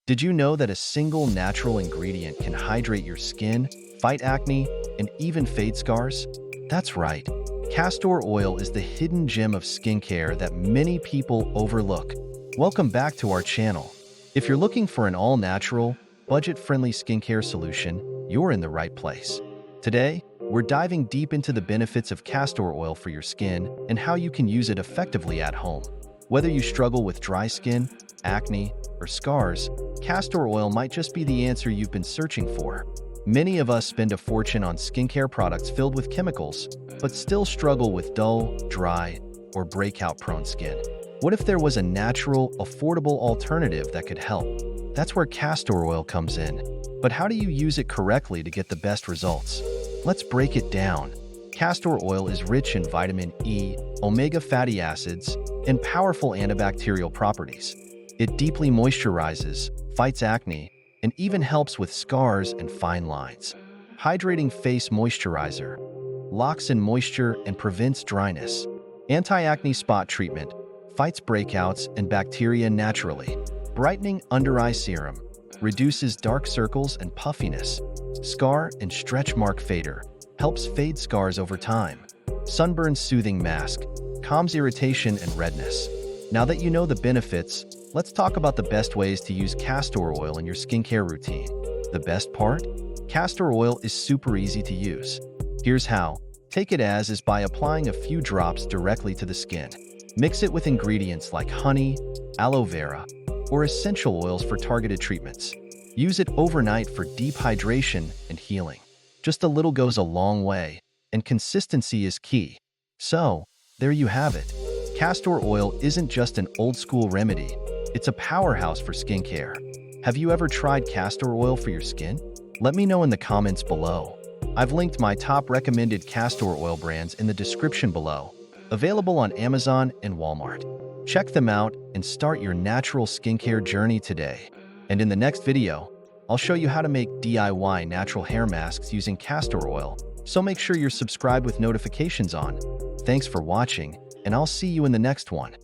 Did you know that a single natural ingredient can hydrate your skin, fight acne, and even fade scars? That's right. Castor oil is the hidden gem of skincare that many people overlook. Welcome back to our channel. If you're looking for an all-natural, budget-friendly skincare solution, you're in the right place. Today, we're diving deep into the benefits of castor oil for your skin and how you can use it effectively at home. Whether you struggle with dry skin, acne, or scars, castor oil might just be the answer you've been searching for. Many of us spend a fortune on skincare products filled with chemicals, but still struggle with dull, dry, or breakout-prone skin. What if there was a natural, affordable alternative that could help? That's where castor oil comes in. But how do you use it correctly to get the best results? Let's break it down. Castor oil is rich in vitamin E, omega fatty acids, and powerful antibacterial properties. It deeply moisturizes, fights acne, and even helps with scars and fine lines. Hydrating face moisturizer locks in moisture and prevents dryness. Anti-acne spot treatment fights breakouts and bacteria naturally. Brightening under-eye serum reduces dark circles and puffiness. Scar and stretch mark fader helps fade scars over time. Sunburn soothing mask calms irritation and redness. Now that you know the benefits, let's talk about the best ways to use castor oil in your skincare routine. The best part? Castor oil is super easy to use. Here's how. Take it as is by applying a few drops directly to the skin. Mix it with ingredients like honey, aloe vera, or essential oils for targeted treatments. Use it overnight for deep hydration and healing. Just a little goes a long way, and consistency is key. So, there you have it. Castor oil isn't just an old-school remedy, it's a powerhouse for skincare. Have you ever tried castor oil for your skin? Let me know in the comments below. I've linked my top recommended castor oil brands in the description below, available on Amazon and Walmart. Check them out and start your natural skincare journey today. And in the next video, I'll show you how to make DIY natural hair masks using castor oil, so make sure you're subscribed with notifications on. Thanks for watching, and I'll see you in the next one.